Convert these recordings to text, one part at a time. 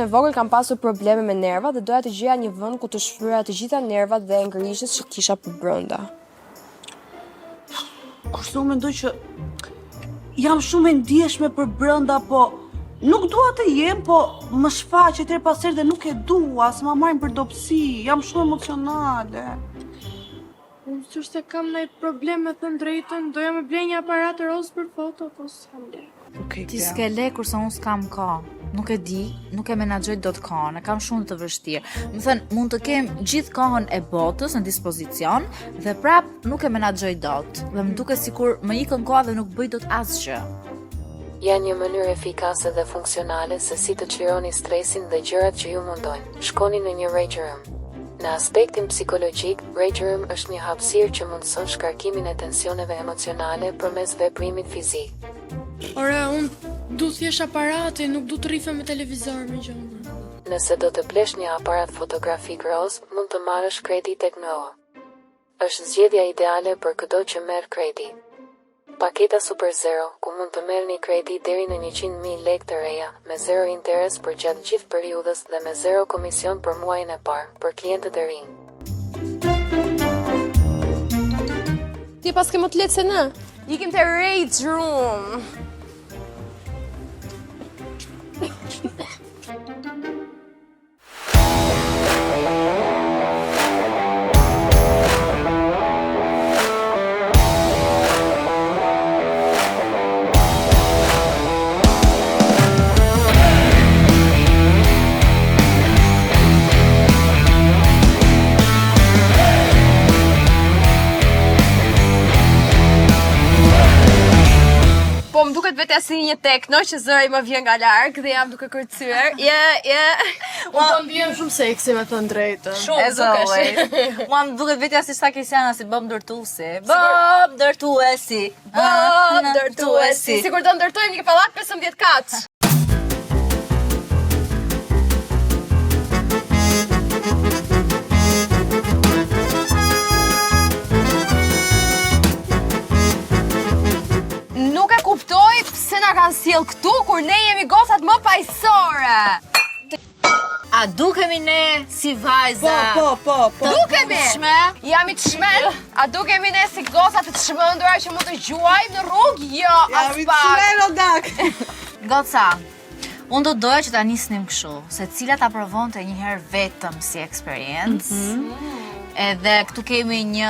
E vogël kam pasur probleme me nervat dhe doja të gjeja një vend ku të shfryja të gjitha nervat dhe ngrishet që kisha për brenda. Kurse unë mendoj që jam shumë e ndjeshme për brenda, po nuk dua të jem, po më shfaqet her pas here dhe nuk e dua, se ma marrin për dobësi, jam shumë emocionale. Unë se kam ndaj problem me thënë drejtën, doja me blej një aparat roz për foto, po s'kam le. Ti s'ke le kurse unë s'kam kohë. Nuk e di, nuk e menaxhoj dot kohën, e kam shumë të vështirë. Më thënë, mund të kem gjithë kohën e botës në dispozicion dhe prap nuk e menaxhoj dot. Dhe më duket sikur më ikën koha dhe nuk bëj dot asgjë. Janë një mënyrë efikase dhe funksionale se si të çlironi stresin dhe gjërat që ju mundojnë. Shkoni në një rage room. Në aspektin psikologjik, rage room është një hapësirë që mundëson shkarkimin e tensioneve emocionale përmes veprimit fizik. Ore, unë du thjesht aparati, nuk du të rrife me televizor me gjëna. Nëse do të plesh një aparat fotografik roz, mund të marrësh kredi tek Noah. Është zgjedhja ideale për çdo që merr kredi. Paketa Super Zero, ku mund të merrni kredi deri në 100.000 lekë të reja, me zero interes për gjatë gjithë periudhës dhe me zero komision për muajin e parë, për klientët e rinj. Ti pas ke më të letë se në? Ikim të rage room. Po më duket vetja si një tekno që zëri më vjen nga larg dhe jam duke kërcyer. Unë po mbjem shumë seksi me thënë drejtën. Shumë dukesh. Mua më duket vetja si sa Kristiana si bëm ndërtuesi. Bëm ndërtuesi. Bëm ndërtuesi. Sikur do ndërtojmë një pallat 15 kat. Nuk e kuptoj pse na kanë sjell këtu kur ne jemi gocat më paqësore. A dukemi ne si vajza? Po. Dukemi! Jam i të shmend. A dukemi ne si goca të çmendura që mund të gjuajmë në rrugë? Jo, as pak. Odak. Goca, unë do doja që ta nisnim kështu, se cila ta provonte një herë vetëm si eksperiencë. Edhe këtu kemi një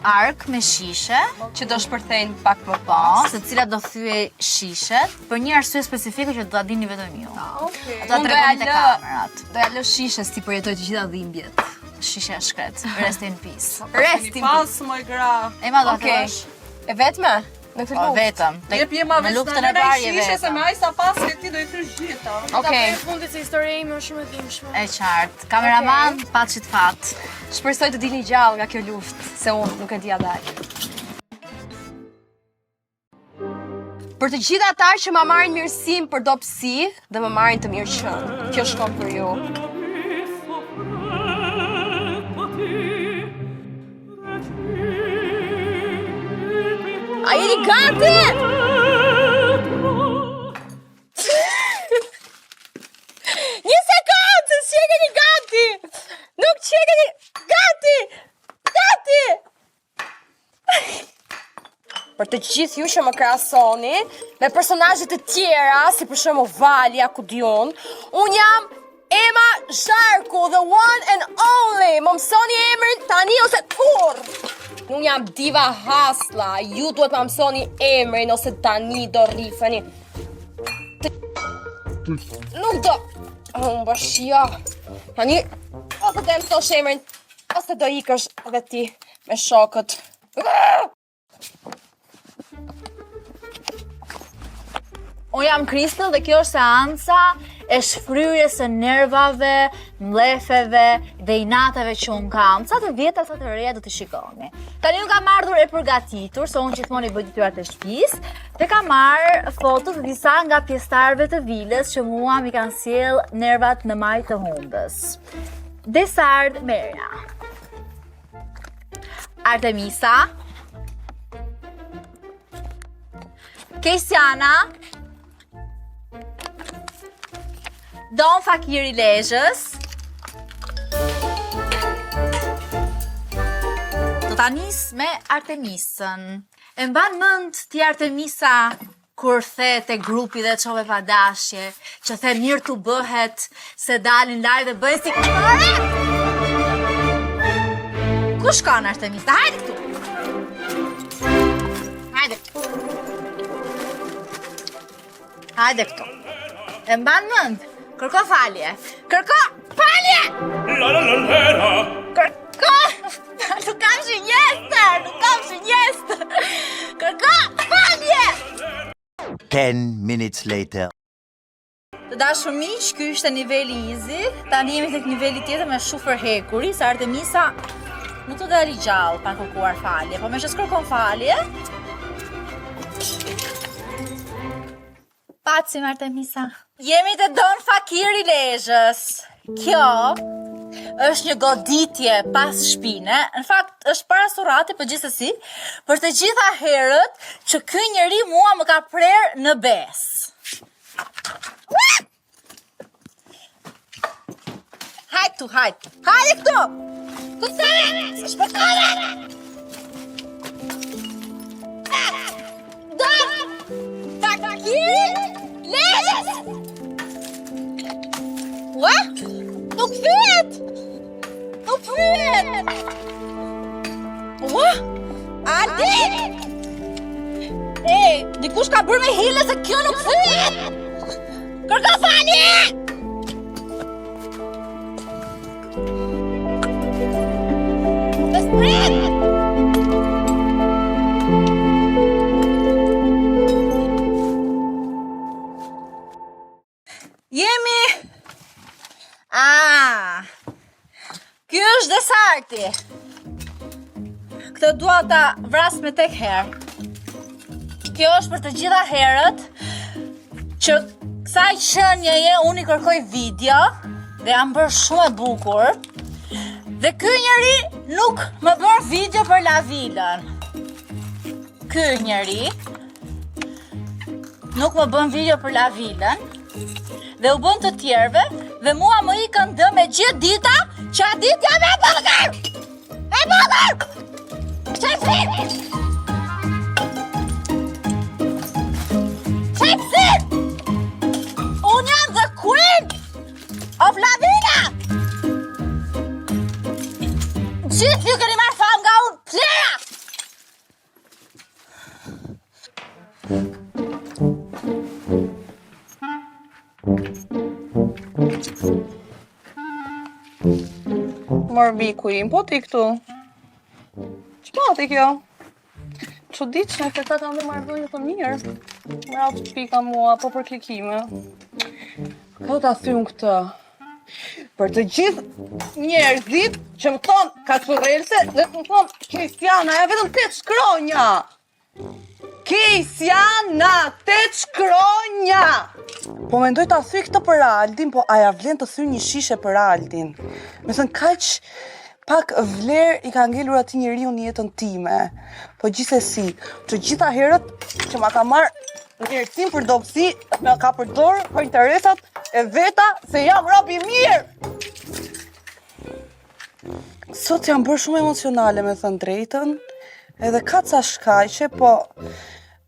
ark me shishe Që do shpërthejnë pak më po, pas. se cila do thyej shishet për një arsye specifike që do ta dini vetëm ju. Okay. Do ta tregoni te kamerat. Doja lë shishes ti përjetoj të gjitha dhimbjet. Shishe e shkret. Rest in peace. Rest in peace. Pas moj gra. Ema do të Okej. thosh? E vetme? Në këtë Po luftë? vetëm. Jep jema Me veç luftën e parë je se vetëm. me aj sa pas ke ti do i krysh gjitha. Okej. Në fundit se historia ime është shumë e dhimbshme. E qartë. Kameraman, patshit fat. Shpresoj të dilni gjallë nga kjo luftë, se unë nuk e di dal. Për të gjithë ata që ma marrin mirësim për dobësi dhe më marrin të mirë qenë. Kjo shkon për ju. A jeni gati? Një sekundë, se që jeni gati! Nuk që jeni gati! Gati! Për të gjithë ju që më krahasoni me personazhe të tjera, si për shembull Valja, ku diun, unë jam Ema Zharku, the one and only. Më mësoni emrin tani ose kurrë. Unë jam Diva Hasla, ju duhet më mësoni emrin ose tani do rrifeni. Nuk do. Unë bashia. Tani, ose të mësosh emrin, ose do ikësh edhe ti me shokët. Unë jam Kristel dhe kjo është seanca e shfryrjes së nervave, mlefeve dhe inateve që unë kam. Sa të vjetra, sa të reja do të shikoni. Tani unë kam ardhur e përgatitur, se unë gjithmonë i bëj detyrat e shtëpisë, dhe kam marrë foto të disa nga pjesëtarëve të vilës që mua mi kanë sjell nervat në maj të humbës. Desart Merja, Artemisa, Kesiana, Don Fakiri Lezhës. Do ta nis me Artemisën. E mban mend ti Artemisa kur the te grupi dhe çove pa dashje, që the mirë tu bëhet se dalin live dhe bëjnë si këngëtare? Ku shkon Artemisa? Hajde këtu. Hajde. Hajde këtu. E mban mend? Kërko falje. Kërko falje! Kërko! Nuk kam shënjestër! Nuk kam shënjestër! Kërko falje! 10 minutes later. Të dashur miq, ky ishte niveli easy. Tani jemi tek niveli tjetër me shufër hekuri, sa Artemisa nuk të dali gjallë pa kërkuar falje, po me që s'kërkon falje. Pacim Artemisa. Jemi të Don Fakiri Lezhës. Kjo është një goditje pas shpine, në fakt është para surrati, po gjithsesi, për të gjitha herët që ky njeri mua më ka prerë në bes. Hajde tu, hajde. Hajde këtu. Këtëre, shpëtore. Don Fakiri Lezhës. Ua? Nuk fyet! Nuk fyet! Ua? Aldin! Ej, dikush ka bërë me hile se kjo nuk fyet! Kërko falje! Të sprit! Jemi... Ky është desarti. Këtë dua ta vras me tek herë. Kjo është për të gjitha herët që kësaj qënjeje unë i kërkoj video dhe jam bërë shumë e bukur. Dhe ky njeri nuk më bërë video për Lavilën. Ky njeri nuk më bën video për Lavilën dhe u bën të tjerve dhe mua më ikën dë me gjithë dita që a ditë jam e bëgër! E bëgër! Qepsit! Qepsit! Unë jam the queen of Lavina! Gjithë ju keni marrë fam nga unë plera! Morbiku im, po ti këtu? Ç'po ti kjo? Çuditshme se ta kanë dhe marrëdhënie të mirë. Me atë pika mua, po për klikime. Ka ta thym këtë. Për të gjithë njerëzit që më thonë kaçurrelse dhe më thonë Kristiana, ja vetëm 8 shkronja. Kristiana, 8 shkronja. Po mendoj ta thyj këtë për Aldin, po aja vlen të thyj një shishe për Aldin. Me thënë kaq pak vlerë i ka ngelur ati njeriu në jetën time. Po gjithsesi, të gjitha herët që ma ka marrë njerëzim për dobësi, me ka përdorë për interesat e veta se jam rob i mirë. Sot jam bërë shumë emocionale me thënë drejtën, edhe ka ca shkaqe, po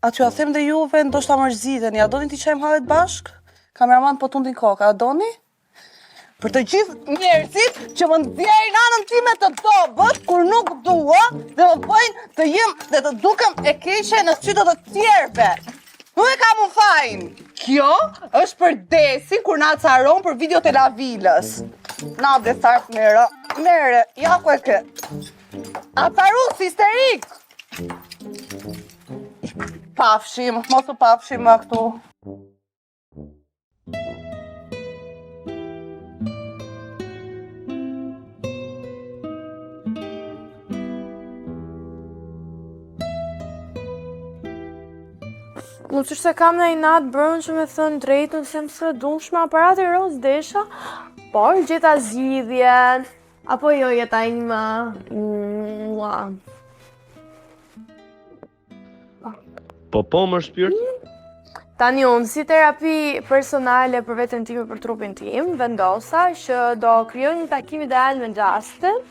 aty a them dhe juve, ndoshta mërziteni, a doni t'i qajmë hallet bashk? Kameraman po tundin koka, a doni? Për të gjithë njerëzit që më nxjerrin anën time të dobët kur nuk dua dhe më bëjnë të jem dhe të dukem e keqe në sytë të tjerëve. Nuk e kam unë fajin. Kjo është për Desi kur na caron për videot e Lavilës. Na desart mere, ja ku e ke. Atarus histerik. Pafshim, mos u pafshim ma këtu. Më që se kam në i natë brënë që me thënë drejtën se më së dushme aparati roz desha, por gjitha zgjidhjen, apo jo jeta ima. Po më shpirt? Tani unë, si terapi personale për veten time, për trupin tim, vendosa që do krijoj një takim ideal me Justin.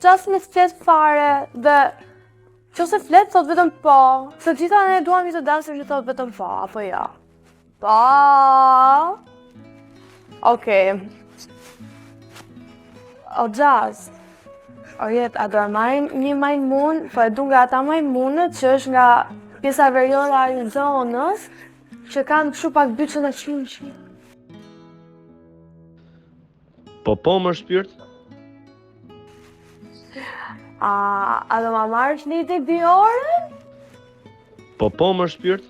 Justin e flet fare dhe nëse flet thot vetëm po, se gjitha ne duam të dasim që thot vetëm po, apo jo. Po. Okej. O Just. O jet, a do e marrim një majmun, po e du nga ata majmunët që është nga pjesa veriore e Arizonës, që kanë kështu pak byçën e qinçi. Po më shpirt? A do ma marrësh një të Diore? Po më shpirt?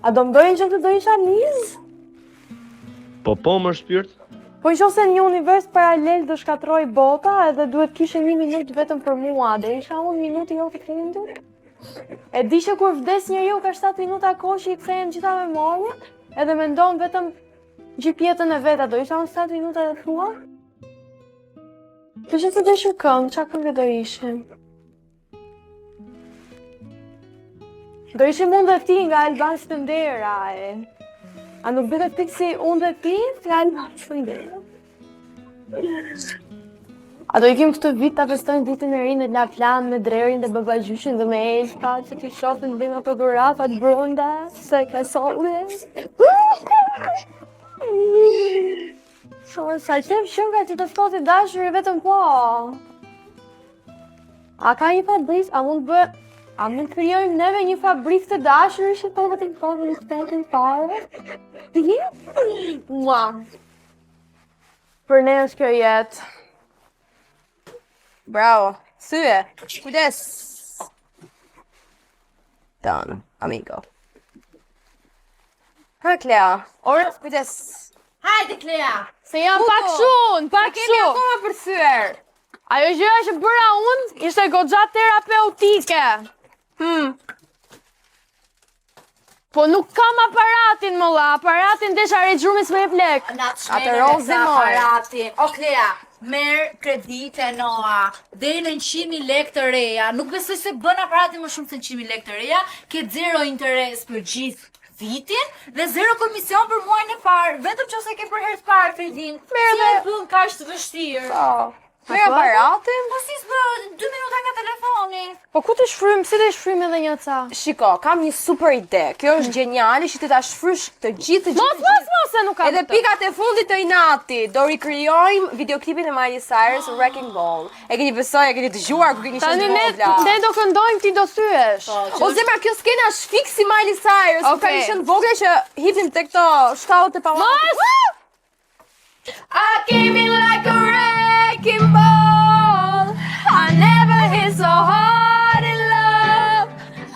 A do mdojnë që këtë do isha nis? Po më shpirt? Po nëse një univers paralel do shkatroj bota edhe duhet kishe 1 minutë vetëm për mua, dhe isha unë minuti jo të lindur? E di që kur vdes njeriu ka 7 minuta kohë që i kthehen gjitha memorjet, edhe mendon vetëm gjipjetën e veta, do isha unë 7 minuta e thua? Për që të deshur këngë, qa këngë do ishim? Do ishim unë dhe ti nga Alban Stendera, A nuk bete pikë si unë dhe ti nga Alban Stendera? A do ikim këtë vit të festojnë ditën e rinë në plan me Drerin dhe Baba Gjyshin dhe me Elka që t'i shofin dhe me fotografat brenda se ka solë. Sa qef shumë ka që të ftohti dashuri vetëm po. A ka një fabrik, a mund krijojmë neve një fabrik të dashuri që po vetëm po në shpetin fare? Mua. Për ne është kjo jetë. Bravo. Syve. Kujdes. Done, amigo. Ha, Klea. Orë, kujdes. Hajde, Klea. Se jam pak shumë, pak Kemi shumë. akoma për thyer. Ajo gjëra që bëra unë ishte goxha terapeutike. Po nuk kam aparatin, molla. Aparatin desha regjumis me plek. Atë rozi moj. O Klea, merr kredite Noa, deri në 100.000 lekë të reja. Nuk besoj se bën aparatin më shumë se 100.000 lekë të reja, ke 0 interes për gjithë vitin dhe 0 komision për muajin e parë, vetëm nëse ke për herë të parë kredin. Si e bën kaq të vështirë? Me aparatin? Po si s'bë 2 minuta nga telefoni. Po ku të shfrym, si të shfrym edhe një ca? Shiko, kam një super ide. Kjo është geniale që ti ta shfrysh të gjithë. Mos, se nuk kam. Edhe pikat e fundit të inatit, do rikrijojmë videoklipin e Miley Cyrus Wrecking Ball. E keni besoj, e keni dëgjuar kur keni qenë Tani vogla. ne do këndojmë, ti do thyesh. O zemra, kjo skena është fiksi Miley Cyrus. Kur keni qenë vogla që hipnim te këto shkallët e pallatit. I came in like a wrecking ball. I never hit so hard in love.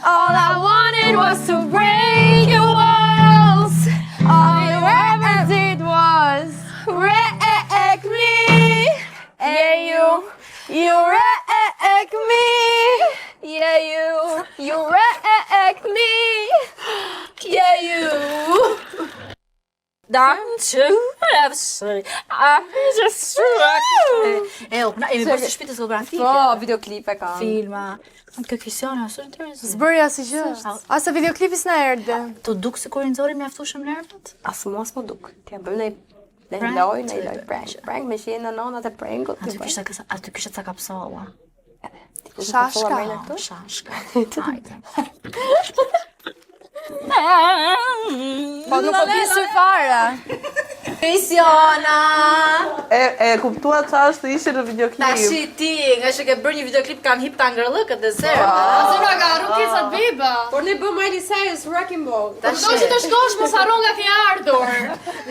All I wanted was to break your walls. All you ever did was wreck me. Yeah, you wreck me. Yeah, you wreck me. Yeah, you. Don't you have say I'm just na e më bësh shpitës geografike. Po, videoklipe ka. Filma. Kjo kvisione është interesante. Zbërja si gjë. Asa videoklipi s'na erdhe. Të duk se kur i nxori mjaftueshëm nervat? As mos më duk. Ti bëjmë ne loj prank. Prank me shenë në nonat e prankut. Aty kishte ca kapsolla. Shashka. Shashka. Po nuk po di sy fare. Krisiona! E kuptua çfarë është ishte në videoklip. Tashi ti, nga që ke bërë një videoklip kam hip ta ngërllëkët dhe zero. Zona ka rrukica beba. Por ne bëjmë Miley Cyrus Wrecking Ball. Do që të shkosh mos harron nga ke ardhur.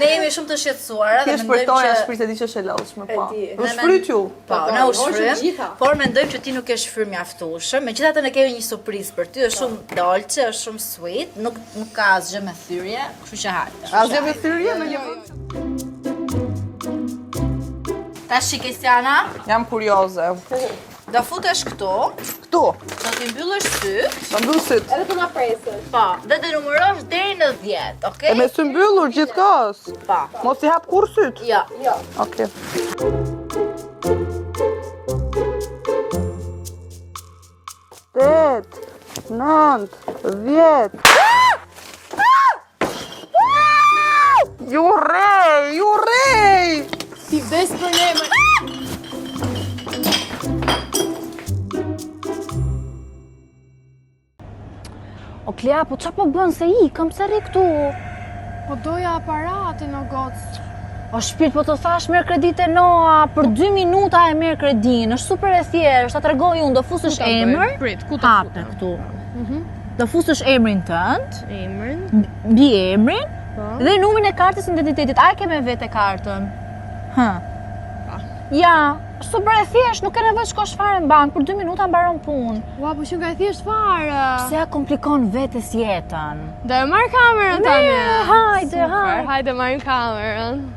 Ne jemi shumë të shqetësuara dhe Ti shpërtoja shpirtë di që është e lodhshme, po. U shfryt ju. Po, ne u shfrym, por mendojmë që ti nuk ke shfryr mjaftueshëm. Megjithatë ne kemi një surprizë për ty, është shumë dolce, është shumë sweet, nuk ka asgjë me thyrje, kështu që hajde. Asgjë me thyrje në një vend. Tash Kristiana, Jam kurioze. do futesh këtu, Këtu, do t'i mbyllësh syt, do mbyll syt. Edhe të na presësh. po, dhe të numërosh deri në 10, E okay? me sy mbyllur gjithkohës. Po. Mos i hap kurrë syt. Jo. Okej. Tet, 9, 10. Ju rrej! Ti vdes për ne, O Klea, po qa po bën se i, kam se ri këtu. Po doja aparatin o gocë. O shpirt, po të thash merr kredit e Noa, për 2 minuta e merr kredin, është super e thjeshtë, ta tregoj unë, do fusësh emër, Prit, ku ta hape këtu. Do fusësh emrin tënd, Emrin. mbi emrin, dhe numrin e kartës identitetit. A e ke me vete kartën? Ja, është super e thjeshtë, nuk ke nevojë të shkosh fare në bank, për 2 minuta mbaron punë. Ua, po që nga e thjesht fare. Pse ja komplikon vetes jetën? Do e marr kamerën tani. Hajde, Super, hajde. hajde marrim kamerën.